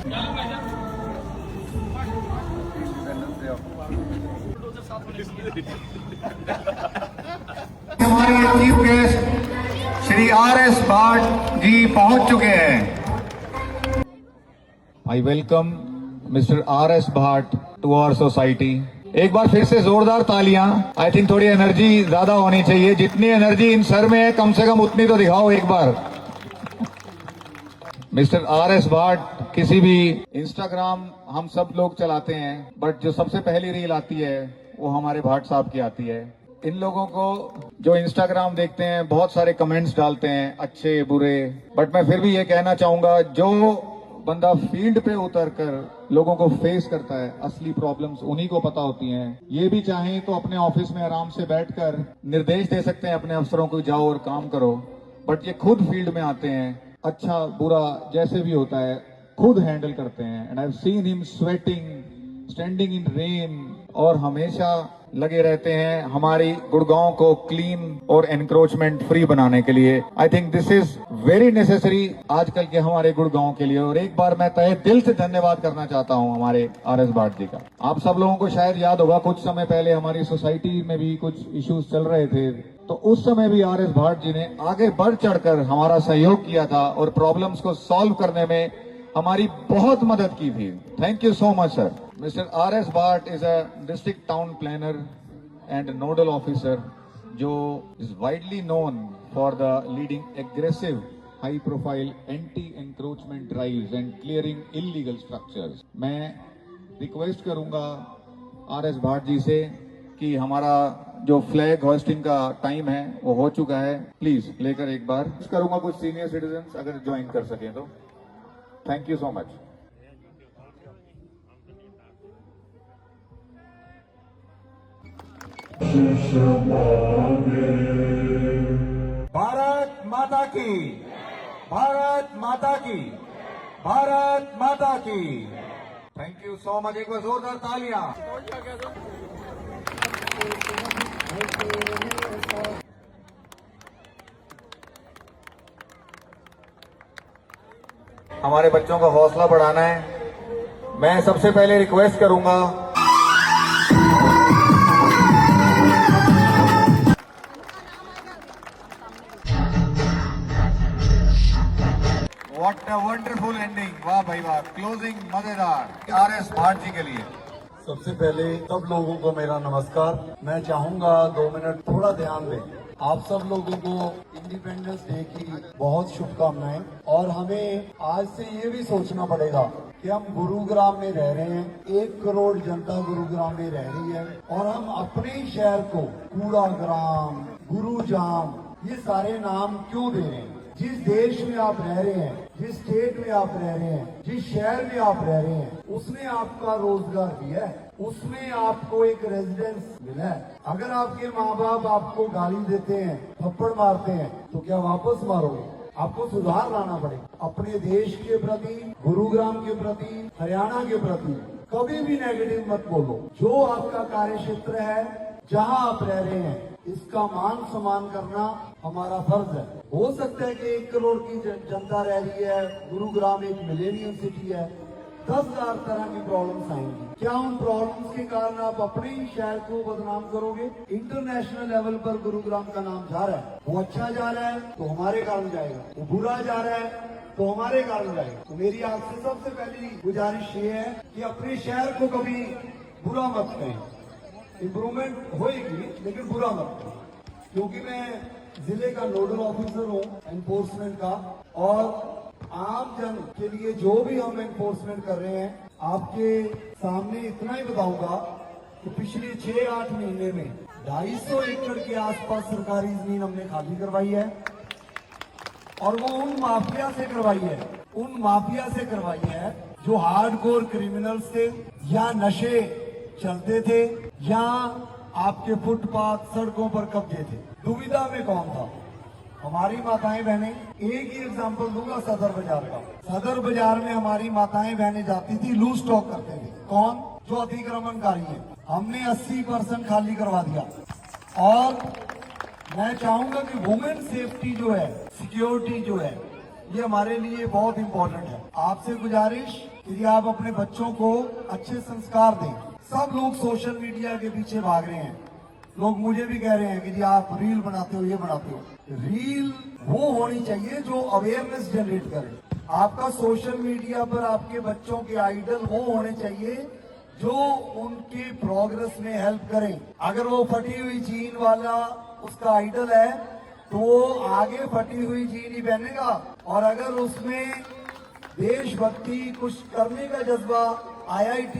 हमारे chief guest Shri RS. Bhat ji पहुंच चुके हैं। I welcome mister RS. Bhat to our society. एक बार फिर से जोरदार तालियां। आई थिंक थोड़ी एनर्जी ज्यादा होनी चाहिए। जितनी एनर्जी इन सर में है कम से कम उतनी तो दिखाओ एक बार। Mister RS. भाट किसी भी इंस्टाग्राम हम सब लोग चलाते हैं, बट जो सबसे पहली रील आती है वो हमारे भाट साहब की आती है। इन लोगों को जो इंस्टाग्राम देखते हैं बहुत सारे कमेंट्स डालते हैं, अच्छे बुरे, बट मैं फिर भी ये कहना चाहूंगा जो बंदा फील्ड पे उतरकर लोगों को फेस करता है, असली प्रॉब्लम्स उन्हीं को पता होती हैं। ये भी चाहें तो अपने ऑफिस में आराम से बैठकर निर्देश दे सकते हैं अपने अफसरों को, जाओ और काम करो, बट ये खुद फील्ड में आते हैं, अच्छा बुरा जैसे भी होता है खुद हैंडल करते हैं। And I have seen him sweating, standing in rain, और हमेशा लगे रहते हैं हमारी गुड़गांव को क्लीन और एनक्रोचमेंट फ्री बनाने के लिए। I think this is very necessary आजकल के हमारे गुड़गांव के लिए। और एक बार मैं तहे दिल से धन्यवाद करना चाहता हूं हमारे आर.एस. भाट जी का। आप सब लोगों को शायद याद होगा कुछ समय पहले हमारी सोसाइटी में भी कुछ इश्यूज चल रहे थे, तो उस समय भी आर.एस. भाट जी ने आगे बढ़ चढ़कर हमारा सहयोग किया था और प्रॉब्लम्स को सॉल्व करने में हमारी बहुत मदद की थी। Thank you so much sir. Mr. R.S. Bhatt is a district town planner and nodal officer जो is widely known for the leading aggressive high-profile anti-encroachment drives and clearing illegal structures। मैं request करूंगा R.S. Bhatt जी से कि हमारा जो flag hosting का time है वो हो चुका है, प्लीज लेकर एक बार करूंगा कुछ सीनियर सिटीजन अगर ज्वाइन कर सके तो। Thank you so much. Bharat माता की, भारत माता की, भारत माता की। Thank you so much. एक बार जोरदार तालियां। हमारे बच्चों का हौसला बढ़ाना है। मैं सबसे पहले रिक्वेस्ट करूंगा व्हाट अ वंडरफुल एंडिंग, वाह भाई वाह, क्लोजिंग मजेदार आर.एस. भाट जी के लिए। सबसे पहले सब लोगों को मेरा नमस्कार। मैं चाहूंगा 2 मिनट थोड़ा ध्यान दें। आप सब लोगों को इंडिपेंडेंस डे की बहुत शुभकामनाएं। और हमें आज से ये भी सोचना पड़ेगा कि हम गुरुग्राम में रह रहे हैं, 1 करोड़ जनता गुरुग्राम में रह रही है, और हम अपने ही शहर को कूड़ा ग्राम, गुरुजाम, ये सारे नाम क्यों दे रहे हैं? जिस देश में आप रह रहे हैं, जिस स्टेट में आप रह रहे हैं, जिस शहर में आप रह रहे हैं, उसने आपका रोजगार दिया है, उसमें आपको एक रेजिडेंस मिला है। अगर आपके माँ बाप आपको गाली देते हैं, थप्पड़ मारते हैं, तो क्या वापस मारोगे? आपको सुधार लाना पड़ेगा। अपने देश के प्रति, गुरुग्राम के प्रति, हरियाणा के प्रति कभी भी नेगेटिव मत बोलो। जो आपका कार्य क्षेत्र है, जहाँ आप रह रहे हैं, इसका मान सम्मान करना हमारा फर्ज है। हो सकता है कि 1 करोड़ की जनता रह रही है, गुरुग्राम एक मिलेनियम सिटी है, 10,000 तरह की प्रॉब्लम्स आएंगी। क्या उन प्रॉब्लम्स के कारण आप अपने ही शहर को बदनाम करोगे? इंटरनेशनल लेवल पर गुरुग्राम का नाम जा रहा है, वो अच्छा जा रहा है तो हमारे कारण जाएगा, वो बुरा जा रहा है तो हमारे कारण जाएगा। तो मेरी आपसे सबसे पहली गुजारिश ये है कि अपने शहर को कभी बुरा मत कहें। इम्प्रूवमेंट होएगी लेकिन बुरा मत करें। क्योंकि मैं जिले का नोडल ऑफिसर हूँ एनफोर्समेंट का, और आम जन के लिए जो भी हम एनफोर्समेंट कर रहे हैं, आपके सामने इतना ही बताऊंगा कि पिछले 6-8 महीने में 250 एकड़ के आसपास सरकारी जमीन हमने खाली करवाई है, और वो उन माफिया से करवाई है जो हार्डकोर क्रिमिनल्स थे, या नशे चलते थे, या आपके फुटपाथ सड़कों पर कब्जे थे। दुविधा में कौन था? हमारी माताएं बहनें। एक ही एग्जांपल दूंगा सदर बाजार का। सदर बाजार में हमारी माताएं बहनें जाती थी, लूज स्टॉक करते थे। कौन? जो अतिक्रमणकारी है। हमने 80% खाली करवा दिया। और मैं चाहूंगा कि वुमेन सेफ्टी जो है, सिक्योरिटी जो है, ये हमारे लिए बहुत इम्पोर्टेंट है। आपसे गुजारिश कि आप अपने बच्चों को अच्छे संस्कार दें। सब लोग सोशल मीडिया के पीछे भाग रहे हैं। लोग मुझे भी कह रहे हैं कि जी आप रील बनाते हो, ये बनाते हो। रील वो होनी चाहिए जो अवेयरनेस जनरेट करे। आपका सोशल मीडिया पर आपके बच्चों के आइडल वो होने चाहिए जो उनके प्रोग्रेस में हेल्प करें। अगर वो फटी हुई जीन वाला उसका आइडल है तो वो आगे फटी हुई जीन ही पहनेगा, और अगर उसमें देशभक्ति कुछ करने का जज्बा, IIT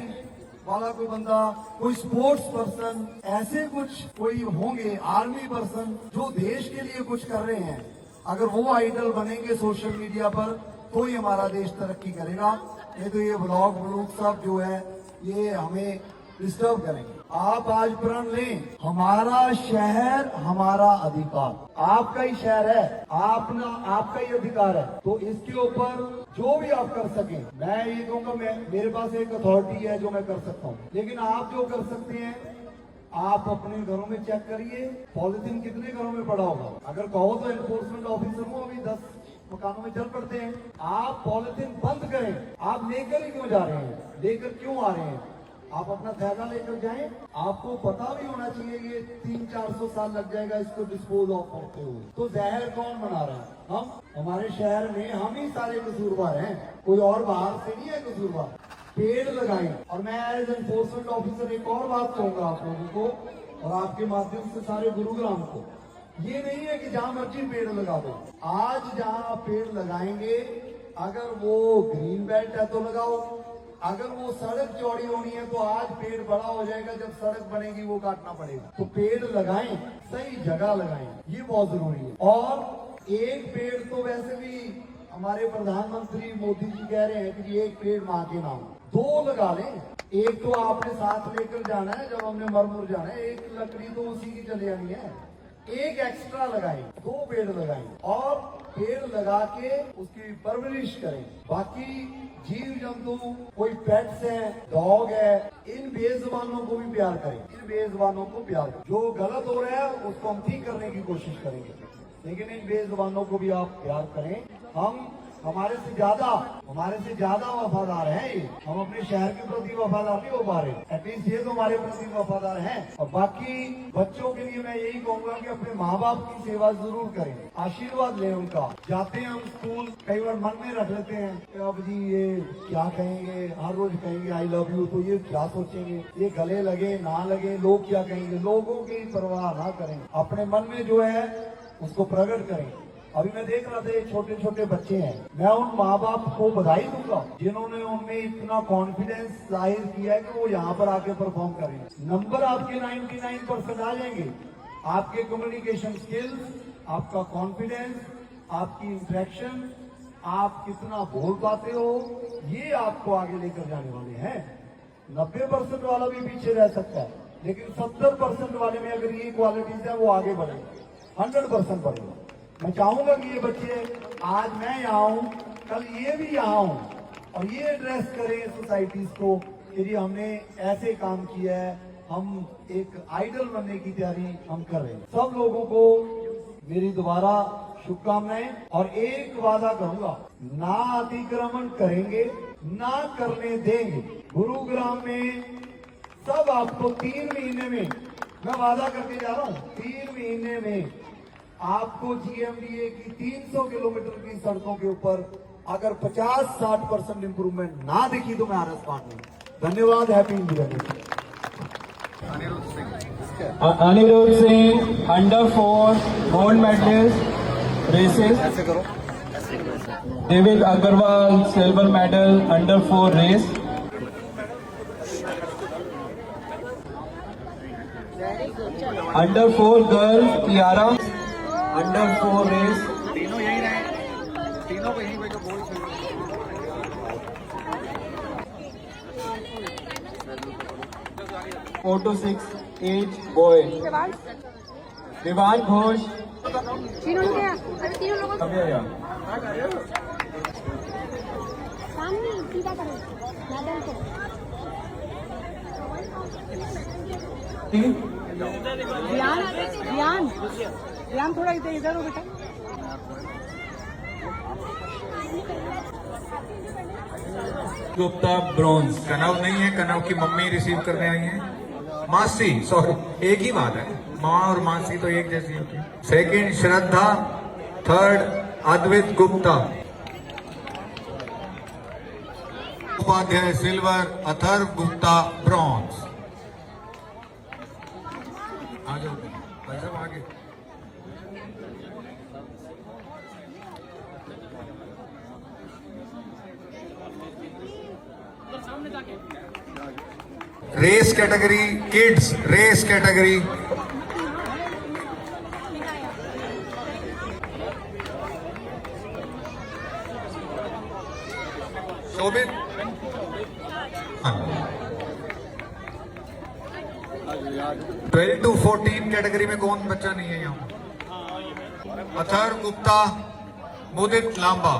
वाला कोई बंदा, कोई स्पोर्ट्स पर्सन, ऐसे कुछ कोई होंगे, आर्मी पर्सन जो देश के लिए कुछ कर रहे हैं, अगर वो आइडल बनेंगे सोशल मीडिया पर तो ही हमारा देश तरक्की करेगा। नहीं तो ये ब्लॉग सब जो है ये हमें डिस्टर्ब करेंगे। आप आज प्रण लें, हमारा शहर हमारा अधिकार। आपका ही शहर है, आपका ही अधिकार है, तो इसके ऊपर जो भी आप कर सकें, मैं ये कहूँगा मेरे पास एक अथॉरिटी है जो मैं कर सकता हूँ, लेकिन आप जो कर सकते हैं आप अपने घरों में चेक करिए पॉलिथीन कितने घरों में पड़ा होगा। अगर कहो तो एनफोर्समेंट ऑफिसर हूँ, अभी 10 मकानों में चल पड़ते हैं। आप पॉलिथीन बंद करें। आप लेकर ही क्यों जा रहे हैं, लेकर क्यों आ रहे हैं? आप अपना थैला लेकर जाएं। आपको पता भी होना चाहिए ये 300-400 साल लग जाएगा इसको डिस्पोज ऑफ करते हुए। तो जहर कौन बना रहा है? हम। हमारे शहर में हम ही सारे कसूरवार हैं, कोई और बाहर से नहीं है कसूरवार। पेड़ लगाएं। और मैं एज एनफोर्समेंट ऑफिसर एक और बात कहूंगा आप लोगों को और आपके माध्यम से सारे गुरुग्राम को, ये नहीं है कि जहां मर्जी पेड़ लगा दो। आज जहां आप पेड़ लगाएंगे, अगर वो ग्रीन बेल्ट है तो लगाओ, अगर वो सड़क चौड़ी होनी है तो आज पेड़ बड़ा हो जाएगा, जब सड़क बनेगी वो काटना पड़ेगा। तो पेड़ लगाएं, सही जगह लगाएं, ये बहुत जरूरी है। और एक पेड़ तो वैसे भी हमारे प्रधानमंत्री मोदी जी कह रहे हैं कि एक पेड़ माँ के नाम, 2 लगा लें। एक तो आपने साथ लेकर जाना है जब हमने मरमुर जाना है, एक लकड़ी तो उसी की चले आनी है, एक एक्स्ट्रा लगाएं, 2 पेड़ लगाएं और पेड़ लगा के उसकी परवरिश करें। बाकी जीव जंतु, कोई पेट्स है, डॉग है, इन बेजुबानों को भी प्यार करें, इन बेजुबानों को प्यार करें। जो गलत हो रहा है उसको हम ठीक करने की कोशिश करेंगे, लेकिन इन बेजुबानों को भी आप प्यार करें। हमारे से ज्यादा वफादार हैं ये। हम अपने शहर के प्रति वफादार नहीं हो पा रहे, एटलीस्ट ये तो हमारे प्रति वफादार हैं। और बाकी बच्चों के लिए मैं यही कहूंगा कि अपने माँ बाप की सेवा जरूर करें, आशीर्वाद लें उनका। जाते हैं हम स्कूल, कई बार मन में रख लेते हैं कि अब जी ये क्या कहेंगे, हर रोज कहेंगे आई लव यू, तो ये क्या सोचेंगे, ये गले लगे ना लगे, लोग क्या कहेंगे। लोगों की परवाह ना करें, अपने मन में जो है उसको प्रकट करें। अभी मैं देख रहा था छोटे छोटे बच्चे हैं, मैं उन माँ बाप को बधाई दूंगा जिन्होंने उनमें इतना कॉन्फिडेंस जाहिर किया है कि वो यहाँ पर आके परफॉर्म करें। नंबर आपके 99% आ जाएंगे। आपके कम्युनिकेशन स्किल्स, आपका कॉन्फिडेंस, आपकी इंटरेक्शन, आप कितना बोल पाते हो, ये आपको आगे लेकर जाने वाले हैं। 90% वाला भी पीछे रह सकता है, लेकिन 70% वाले में अगर ये क्वालिटीज है वो आगे बढ़ेगा, 100% बढ़ेगा। मैं चाहूंगा कि ये बच्चे, आज मैं यहाँ हूँ, कल ये भी यहाँ हूँ और ये एड्रेस करें सोसाइटीज को कि जी हमने ऐसे काम किया है, हम एक आइडल बनने की तैयारी हम कर रहे हैं। सब लोगों को मेरी दोबारा शुभकामनाएं और एक वादा करूंगा, ना अतिक्रमण करेंगे, ना करने देंगे। गुरुग्राम में सब आपको 3 महीने में, मैं वादा करके जा रहा हूँ, 3 महीने में आपको GMDA की 300 किलोमीटर की सड़कों के ऊपर अगर 50-60% इंप्रूवमेंट ना दिखी तो मैं RS पार्ट में। धन्यवाद। Happy India day. Anirudh Singh under 4 gold medalist races. David Agarwal silver medal under 4 race. Under 4 girl Kiara under 4 race. तीनों यही रहे, तीनों को यही कोई बोल 4 to 6 age boy. Vivaan Ghosh तीनों लोग हैं, अरे तीनों लोगों को सामने सीधा करो मैडम को। ध्यान थोड़ा इधर हो बेटा। गुप्ता ब्रॉन्ज। कनव नहीं है, कनव की मम्मी रिसीव करने आई है, मासी, सॉरी एक ही बात है, माँ और मासी तो एक जैसी होती है। Second Shraddha, third Advait Gupta. Upadhyay silver, Atharv Gupta bronze. आ जाओ भाई साहब आगे। Race category kids, race category Shobhit. 12 to 14 category में कौन बच्चा नहीं है यहाँ? Atharv Gupta, Mudit Lamba.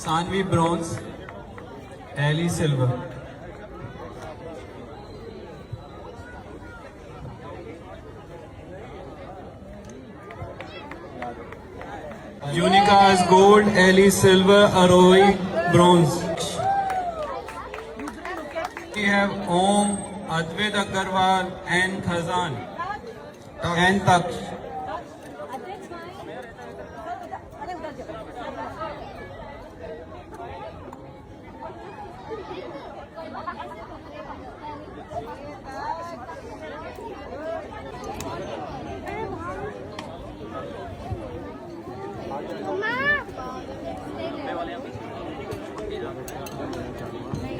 Saanvi bronze, Ellie silver. यूनिकास गोल्ड, एली सिल्वर, अरोई bronze. We have Om, Advait Agarwal and Khazan and Taksh.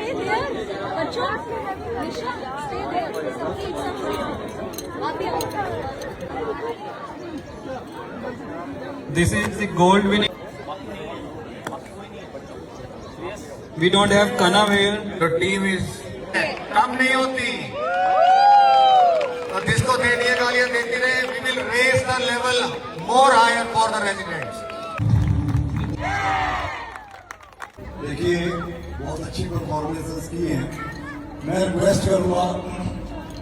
Stay there. Bachcho, Nisha, stay there. Eat some food. आप भी आओ. This is the gold winning. We don't have Kanav here. The team is कम नहीं होती, तो जिसको देनी है गालियां देती रहे। We will raise the level more higher for the residents. देखिए बहुत अच्छी परफॉर्मेंसेस की हैं। मैं रिक्वेस्ट करूंगा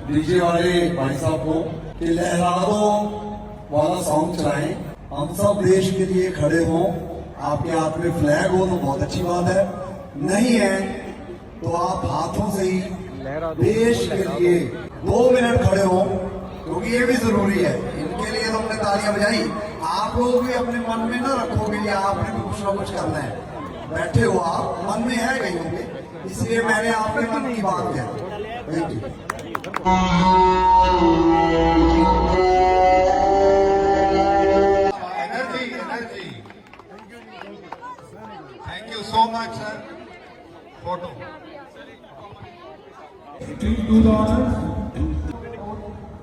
डीजे वाले भाई साहब को कि लहराओ वाला सॉन्ग चलाएं। हम सब देश के लिए खड़े हों। आपके हाथ में फ्लैग हो तो बहुत अच्छी बात है, नहीं है तो आप हाथों से ही देश के लिए 2 मिनट खड़े हों, क्योंकि ये भी जरूरी है। इनके लिए तो हमने तालियां बजाई, आप लोग भी अपने मन में ना रखोगे कि आपने भी कुछ ना कुछ करना है। बैठे हो आप, मन में है कहीं होंगे, इसलिए मैंने आपके मन की बात कही। Thank you. Energy, energy. Thank you so much, sir. Photo. Please do the honors.